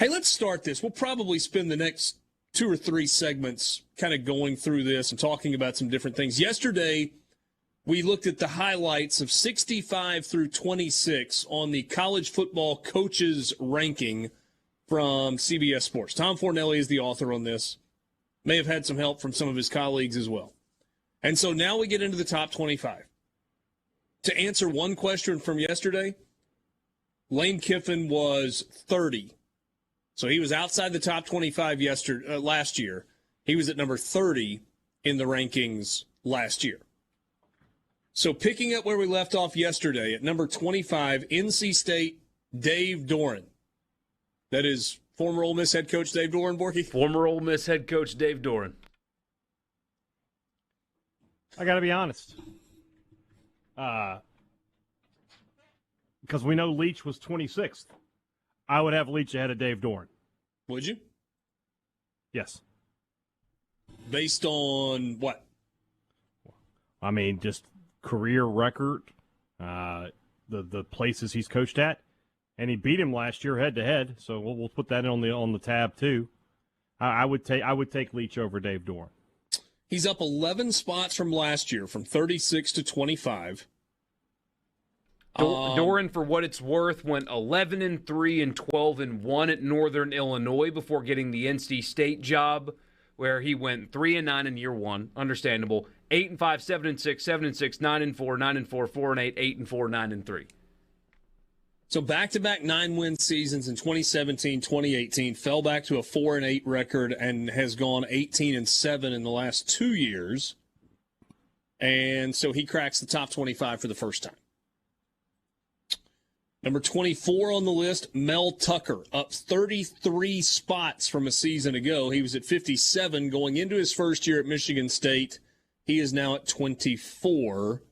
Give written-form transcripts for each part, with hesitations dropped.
Hey, let's start this. We'll probably spend the next 2 or 3 segments kind of going through this and talking about some different things. Yesterday, we looked at the highlights of 65 through 26 on the college football coaches ranking from CBS Sports. Tom Fornelli is the author on this. May have had some help from some of his colleagues as well. And so now we get into the top 25. To answer one question from yesterday, Lane Kiffin was 30. So he was outside the top 25 last year. He was at number 30 in the rankings last year. So picking up where we left off yesterday at number 25, NC State, Dave Doeren. That is former Ole Miss head coach Dave Doeren, Borky? Former Ole Miss head coach Dave Doeren. I got to be honest. Because we know Leach was 26th. I would have Leach ahead of Dave Doeren. Would you? Yes. Based on what? I mean, just career record, the places he's coached at, and he beat him last year head to head. So we'll put that on the tab too. I would take Leach over Dave Doeren. He's up 11 spots from last year, from 36 to 25. Doeren, for what it's worth, went 11-3 and 12-1 at Northern Illinois before getting the NC State job, where he went 3-9 in year one. Understandable. 8-5, 7-6, 7-6, 9-4, 9-4, 4-8, 8-4, 9-3. So back-to-back 9-win seasons in 2017, 2018, fell back to a 4-8 record and has gone 18-7 in the last 2 years. And so he cracks the top 25 for the first time. Number 24 on the list, Mel Tucker, up 33 spots from a season ago. He was at 57 going into his first year at Michigan State. He is now at 24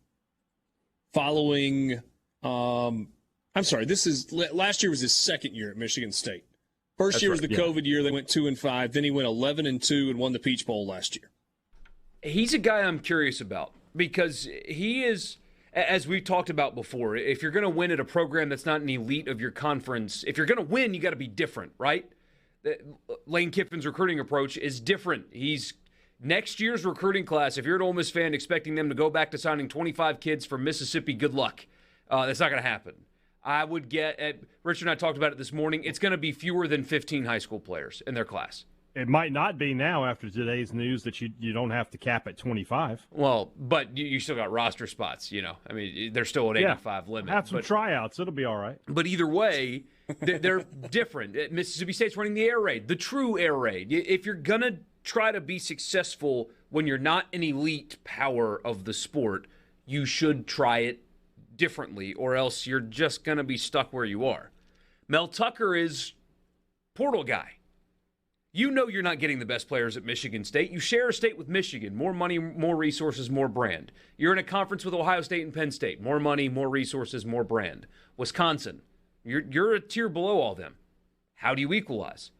following, last year was his second year at Michigan State. First year was the COVID year. They went 2-5. Then he went 11-2 and won the Peach Bowl last year. He's a guy I'm curious about because he is, as we've talked about before, if you're going to win at a program that's not an elite of your conference, if you're going to win, you got to be different, right? Lane Kiffin's recruiting approach is different. He's next year's recruiting class, if you're an Ole Miss fan expecting them to go back to signing 25 kids from Mississippi, good luck. That's not going to happen. I would Richard and I talked about it this morning, it's going to be fewer than 15 high school players in their class. It might not be now after today's news that you don't have to cap at 25. Well, but you still got roster spots, you know. I mean, they're still at 85 limit. Have some tryouts. It'll be all right. But either way, they're different. Mississippi State's running the air raid, the true air raid. If you're going to try to be successful when you're not an elite power of the sport, you should try it differently, or else you're just going to be stuck where you are. Mel Tucker is portal guy. You know you're not getting the best players at Michigan State. You share a state with Michigan. More money, more resources, more brand. You're in a conference with Ohio State and Penn State. More money, more resources, more brand. Wisconsin, you're a tier below all them. How do you equalize?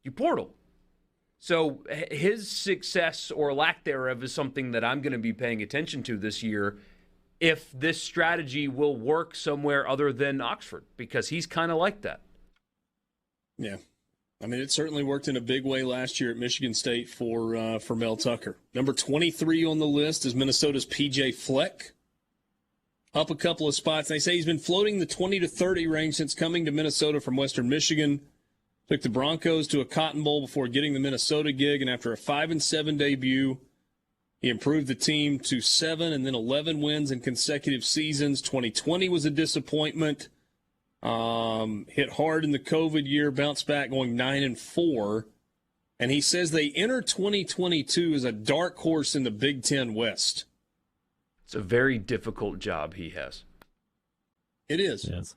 You portal. So his success or lack thereof is something that I'm going to be paying attention to this year if this strategy will work somewhere other than Oxford, because he's kind of like that. Yeah. I mean, it certainly worked in a big way last year at Michigan State for Mel Tucker. Number 23 on the list is Minnesota's P.J. Fleck, up a couple of spots. They say he's been floating the 20 to 30 range since coming to Minnesota from Western Michigan. Took the Broncos to a Cotton Bowl before getting the Minnesota gig, and after a 5-7 debut, he improved the team to 7 and then 11 wins in consecutive seasons. 2020 was a disappointment. Hit hard in the COVID year, bounced back going 9-4. And he says they enter 2022 as a dark horse in the Big Ten West. It's a very difficult job he has. It is. Yes.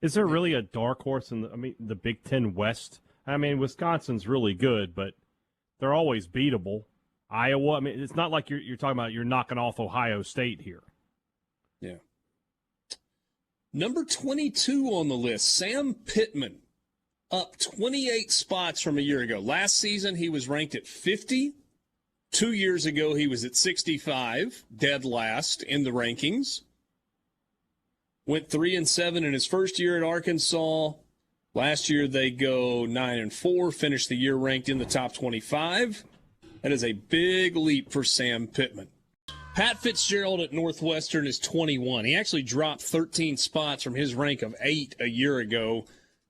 Is there really a dark horse in the Big Ten West? I mean, Wisconsin's really good, but they're always beatable. Iowa, I mean, it's not like you're talking about you're knocking off Ohio State here. Yeah. Number 22 on the list, Sam Pittman, up 28 spots from a year ago. Last season, he was ranked at 50. 2 years ago, he was at 65, dead last in the rankings. Went 3-7 in his first year at Arkansas. Last year they go 9-4, finish the year ranked in the top 25. That is a big leap for Sam Pittman. Pat Fitzgerald at Northwestern is 21. He actually dropped 13 spots from his rank of 8 a year ago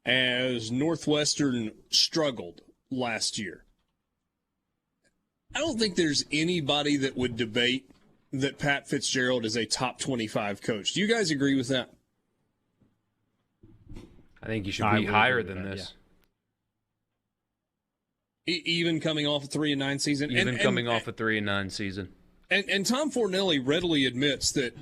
as Northwestern struggled last year. I don't think there's anybody that would debate that Pat Fitzgerald is a top 25 coach. Do you guys agree with that? I think you should be higher than this. Yeah. Even coming off a 3-9 season? Even coming off a 3-9 season. And Tom Fornelli readily admits that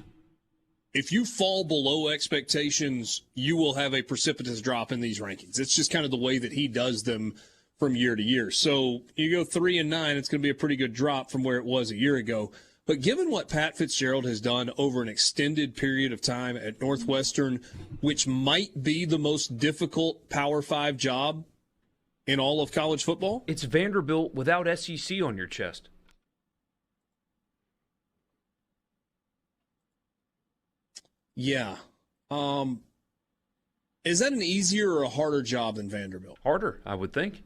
if you fall below expectations, you will have a precipitous drop in these rankings. It's just kind of the way that he does them from year to year. So you go 3-9, it's going to be a pretty good drop from where it was a year ago. But given what Pat Fitzgerald has done over an extended period of time at Northwestern, which might be the most difficult Power 5 job in all of college football. It's Vanderbilt without SEC on your chest. Yeah. Is that an easier or a harder job than Vanderbilt? Harder, I would think.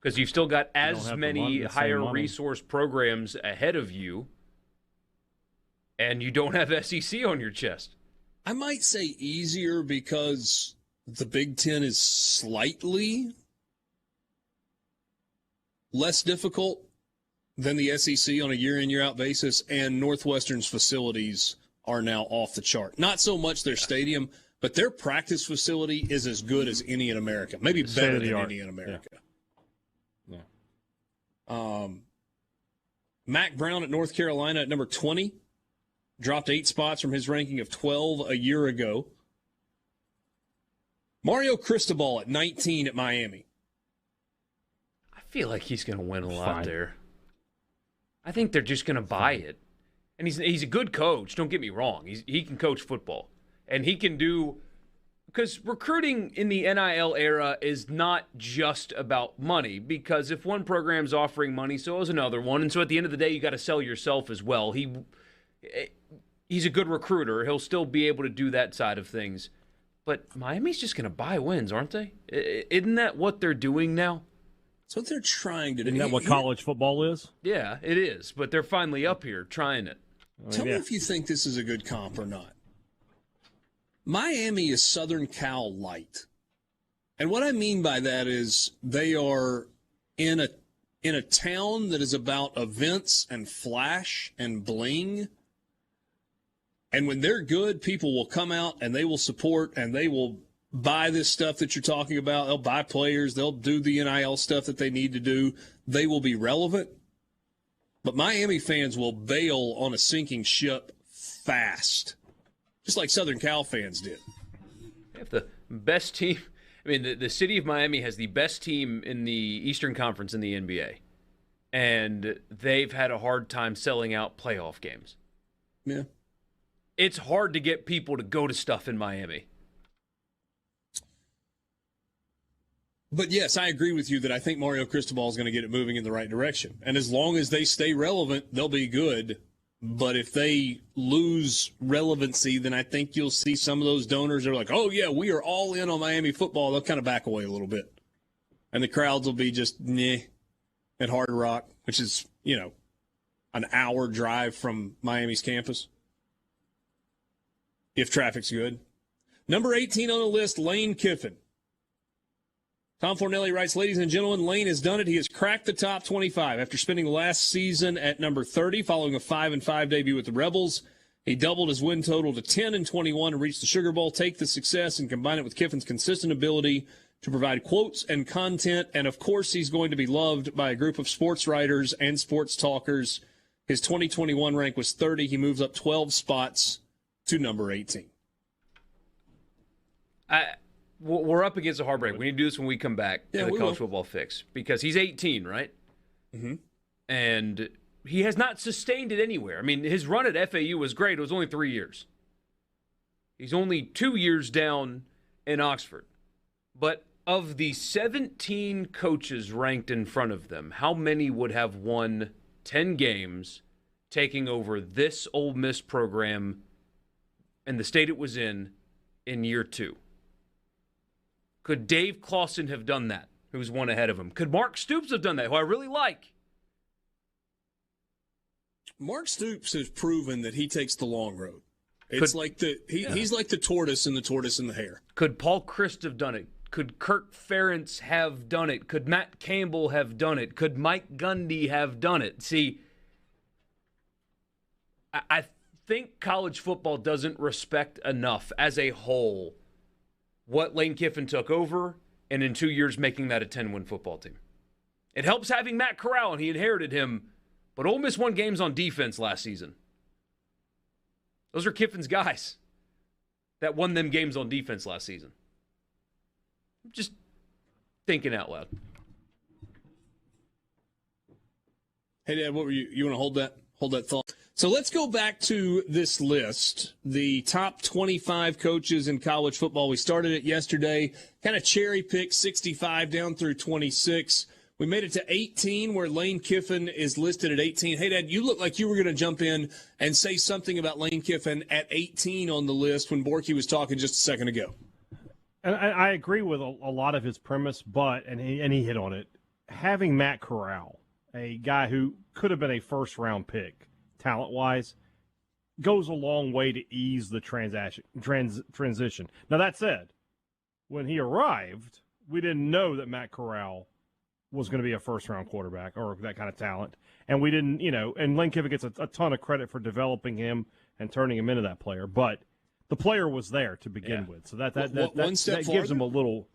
Because you've still got as many higher resource programs ahead of you, and you don't have SEC on your chest. I might say easier because the Big Ten is slightly less difficult than the SEC on a year-in, year-out basis, and Northwestern's facilities are now off the chart. Not so much their stadium, but their practice facility is as good as any in America. Maybe better than any in America. Yeah. Mac Brown at North Carolina at number 20. Dropped 8 spots from his ranking of 12 a year ago. Mario Cristobal at 19 at Miami. I feel like he's going to win a lot there. I think they're just going to buy it. And he's a good coach, don't get me wrong. He can coach football. And he can do – because recruiting in the NIL era is not just about money, because if one program's offering money, so is another one. And so at the end of the day, you got to sell yourself as well. He's a good recruiter. He'll still be able to do that side of things. But Miami's just going to buy wins, aren't they? Isn't that what they're doing now? That's what they're trying to do. Isn't that what college football is? Yeah, it is. But they're finally up here trying it. Tell me if you think this is a good comp or not. Miami is Southern Cal light. And what I mean by that is they are in a town that is about events and flash and bling. And when they're good, people will come out and they will support and they will buy this stuff that you're talking about. They'll buy players. They'll do the NIL stuff that they need to do. They will be relevant. But Miami fans will bail on a sinking ship fast, just like Southern Cal fans did. They have the best team. I mean, the city of Miami has the best team in the Eastern Conference in the NBA. And they've had a hard time selling out playoff games. Yeah. It's hard to get people to go to stuff in Miami. But yes, I agree with you that I think Mario Cristobal is going to get it moving in the right direction. And as long as they stay relevant, they'll be good. But if they lose relevancy, then I think you'll see some of those donors that are like, oh, yeah, we are all in on Miami football. They'll kind of back away a little bit. And the crowds will be just at Hard Rock, which is, an hour drive from Miami's campus, if traffic's good. Number 18 on the list, Lane Kiffin. Tom Fornelli writes, ladies and gentlemen, Lane has done it. He has cracked the top 25 after spending last season at number 30, following a 5-5 debut with the Rebels. He doubled his win total to 10-21 and reached the Sugar Bowl. Take the success and combine it with Kiffin's consistent ability to provide quotes and content. And, of course, he's going to be loved by a group of sports writers and sports talkers. His 2021 rank was 30. He moves up 12 spots to number 18. We're up against a heartbreak. We need to do this when we come back to the college football fix, because he's 18, right? Mm-hmm. And he has not sustained it anywhere. I mean, his run at FAU was great. It was only 3 years. He's only 2 years down in Oxford. But of the 17 coaches ranked in front of them, how many would have won 10 games taking over this Ole Miss program and the state it was in year 2? Could Dave Clawson have done that, who's one ahead of him? Could Mark Stoops have done that, who I really like? Mark Stoops has proven that he takes the long road. It's he's like the tortoise and the hare. Could Paul Christ have done it? Could Kirk Ferentz have done it? Could Matt Campbell have done it? Could Mike Gundy have done it? See, I think college football doesn't respect enough as a whole what Lane Kiffin took over and in 2 years making that a 10-win football team. It helps having Matt Corral, and he inherited him, but Ole Miss won games on defense last season. Those are Kiffin's guys that won them games on defense last season. Just thinking out loud. Hey, Dad, what were you want to hold that thought? So let's go back to this list, the top 25 coaches in college football. We started it yesterday, kind of cherry-picked 65 down through 26. We made it to 18, where Lane Kiffin is listed at 18. Hey, Dad, you look like you were going to jump in and say something about Lane Kiffin at 18 on the list when Borky was talking just a second ago. And I agree with a lot of his premise, but, and he hit on it, having Matt Corral, a guy who could have been a first-round pick, talent-wise, goes a long way to ease the transition. Now, that said, when he arrived, we didn't know that Matt Corral was going to be a first-round quarterback or that kind of talent. And we didn't, and Lane Kiffin gets a ton of credit for developing him and turning him into that player. But the player was there to begin with. So that gives him a little.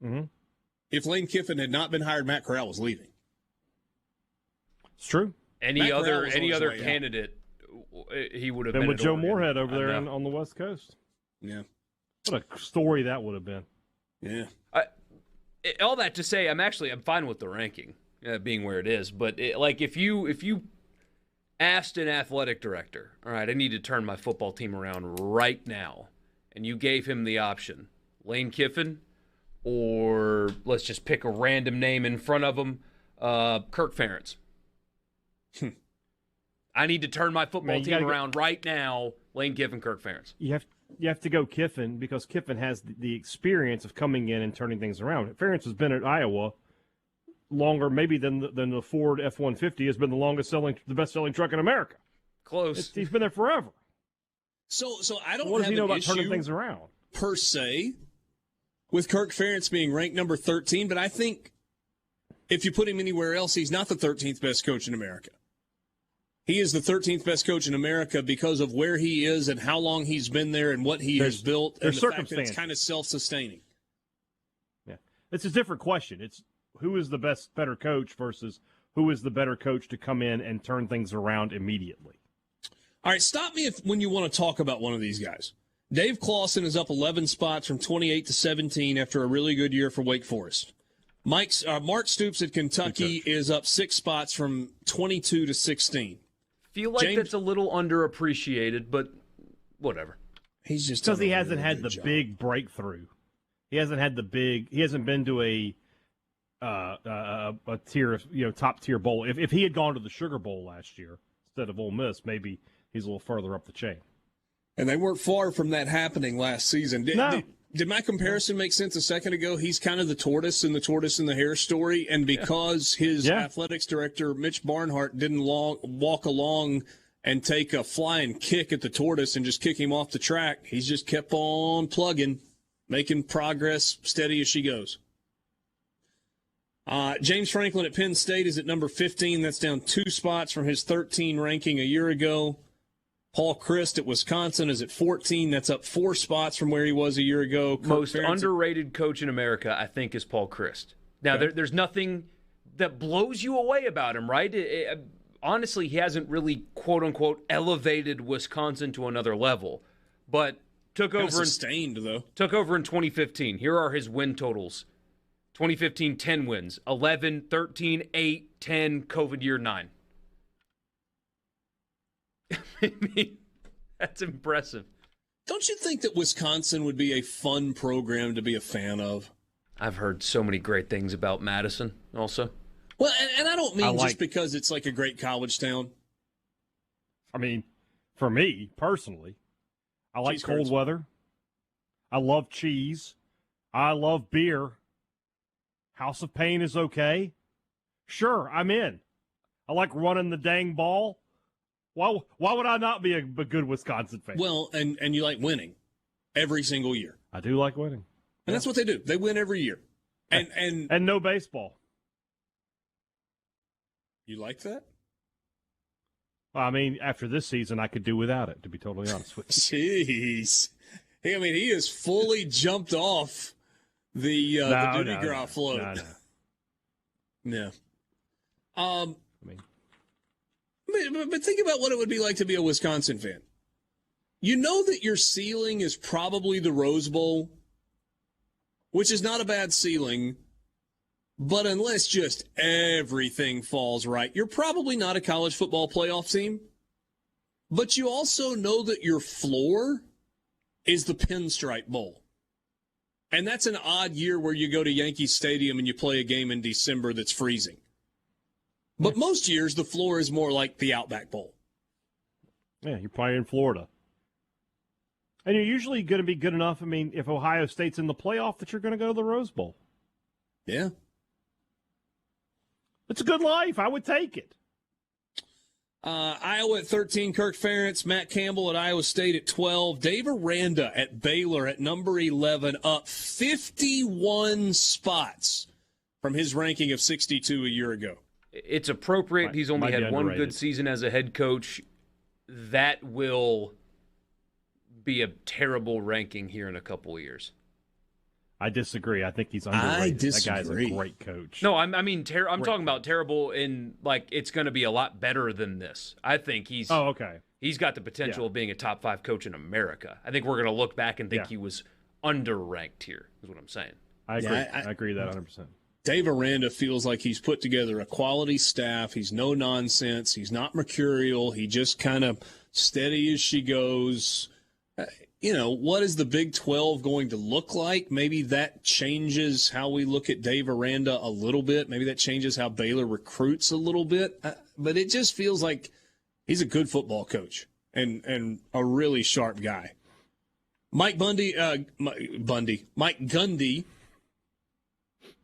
Mm-hmm. If Lane Kiffin had not been hired, Matt Corral was leaving. It's true. Any other candidate, he would have been with Joe Moorhead over there on the West Coast. Yeah. What a story that would have been. Yeah. All that to say, I'm fine with the ranking being where it is. But if you asked an athletic director, all right, I need to turn my football team around right now, and you gave him the option, Lane Kiffin, or let's just pick a random name in front of him, Kirk Ferentz. I need to turn my football team around right now, Lane Kiffin, Kirk Ferentz. You have to go Kiffin because Kiffin has the experience of coming in and turning things around. Ferentz has been at Iowa longer maybe than the Ford F-150 has been the best-selling truck in America. Close. He's been there forever. So I don't what have does he know an about issue turning things around per se with Kirk Ferentz being ranked number 13, but I think if you put him anywhere else, he's not the 13th best coach in America. He is the 13th best coach in America because of where he is and how long he's been there and what he has built and the fact that it's kind of self-sustaining. Yeah. It's a different question. It's who is the better coach versus who is the better coach to come in and turn things around immediately. All right, stop me when you want to talk about one of these guys. Dave Clawson is up 11 spots from 28 to 17 after a really good year for Wake Forest. Mark Stoops at Kentucky is up 6 spots from 22 to 16. Feel like that's a little underappreciated, but whatever. He's just because he hasn't had the big breakthrough. He hasn't been to a tier, top tier bowl. If he had gone to the Sugar Bowl last year instead of Ole Miss, maybe he's a little further up the chain. And they weren't far from that happening last season. Did my comparison make sense a second ago? He's kind of the tortoise and the hare story, and because his athletics director, Mitch Barnhart, didn't walk along and take a flying kick at the tortoise and just kick him off the track, he's just kept on plugging, making progress steady as she goes. James Franklin at Penn State is at number 15. That's down 2 spots from his 13 ranking a year ago. Paul Christ at Wisconsin is at 14. That's up 4 spots from where he was a year ago. Most underrated coach in America, I think, is Paul Christ. Now, there's nothing that blows you away about him, right? Honestly, he hasn't really, quote-unquote, elevated Wisconsin to another level. But took over in 2015. Here are his win totals. 2015, 10 wins. 11, 13, 8, 10, COVID year 9. I mean, that's impressive. Don't you think that Wisconsin would be a fun program to be a fan of? I've heard so many great things about Madison also. Well, and I don't mean just because it's like a great college town. I mean, for me, personally, I like cold weather. I love cheese. I love beer. House of Pain is okay. Sure, I'm in. I like running the dang ball. Why would I not be a good Wisconsin fan? Well, and you like winning every single year. I do like winning. And that's what they do. They win every year. And no baseball. You like that? Well, I mean, after this season, I could do without it, to be totally honest with you. Jeez. Hey, I mean, he has fully jumped off the Duty Gras float. No. I mean, but think about what it would be like to be a Wisconsin fan. You know that your ceiling is probably the Rose Bowl, which is not a bad ceiling, but unless just everything falls right, you're probably not a college football playoff team. But you also know that your floor is the Pinstripe Bowl. And that's an odd year where you go to Yankee Stadium and you play a game in December that's freezing. But most years, the floor is more like the Outback Bowl. Yeah, you're playing in Florida. And you're usually going to be good enough, I mean, if Ohio State's in the playoff, that you're going to go to the Rose Bowl. Yeah. It's a good life. I would take it. Iowa at 13, Kirk Ferentz. Matt Campbell at Iowa State at 12. Dave Aranda at Baylor at number 11, up 51 spots from his ranking of 62 a year ago. It's appropriate. He's only had one good season as a head coach. That will be a terrible ranking here in a couple of years. I disagree. I think he's underrated. I disagree. That guy's a great coach. No, I'm talking about terrible in, like, it's going to be a lot better than this. I think he's he's got the potential of being a top 5 coach in America. I think we're going to look back and think he was underranked here, is what I'm saying. I agree. I agree with that 100%. Dave Aranda feels like he's put together a quality staff. He's no nonsense. He's not mercurial. He just kind of steady as she goes. What is the Big 12 going to look like? Maybe that changes how we look at Dave Aranda a little bit. Maybe that changes how Baylor recruits a little bit. But it just feels like he's a good football coach and a really sharp guy. Mike Gundy,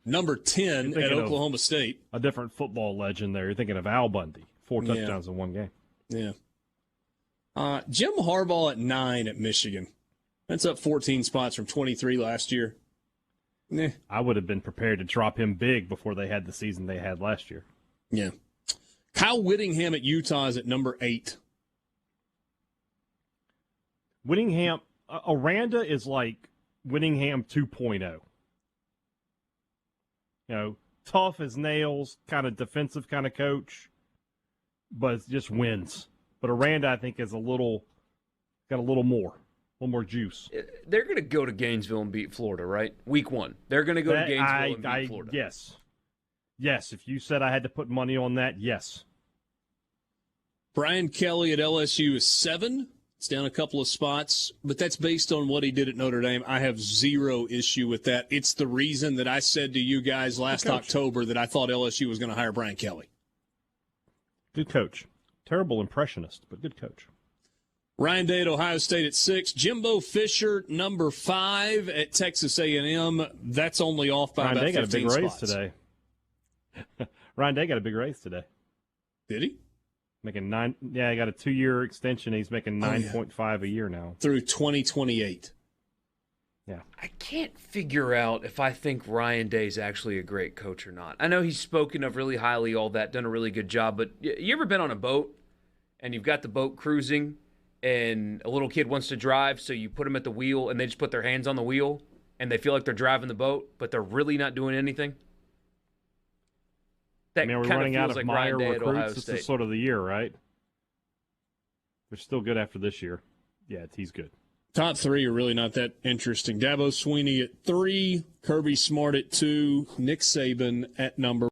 number 10 at Oklahoma State. A different football legend there. You're thinking of Al Bundy. 4 touchdowns in one game. Yeah. Jim Harbaugh at 9 at Michigan. That's up 14 spots from 23 last year. I would have been prepared to drop him big before they had the season they had last year. Yeah. Kyle Whittingham at Utah is at number 8. Whittingham, Aranda is like Whittingham 2.0. Tough as nails, kind of defensive kind of coach, but it just wins. But Aranda, I think, is got a little more juice. They're going to go to Gainesville and beat Florida, right? Week 1. They're going to go to Gainesville and beat Florida. Yes. If you said I had to put money on that, yes. Brian Kelly at LSU is 7. It's down a couple of spots, but that's based on what he did at Notre Dame. I have zero issue with that. It's the reason that I said to you guys last October that I thought LSU was going to hire Brian Kelly. Good coach. Terrible impressionist, but good coach. Ryan Day at Ohio State at 6. Jimbo Fisher, number 5 at Texas A&M. That's only off by about 15 spots. Ryan Day got a big raise today. Ryan Day got a big raise today. Did he? Making 9. Yeah, he got a 2-year extension. He's making 9.5 a year now. Through 2028. Yeah. I can't figure out if I think Ryan Day's actually a great coach or not. I know he's spoken of really highly, all that, done a really good job, but you ever been on a boat and you've got the boat cruising and a little kid wants to drive, so you put them at the wheel and they just put their hands on the wheel and they feel like they're driving the boat, but they're really not doing anything? That we're running out of Meyer recruits. This is sort of the year, right? They're still good after this year. Yeah, he's good. Top 3 are really not that interesting. Dabo Swinney at 3, Kirby Smart at 2, Nick Saban at number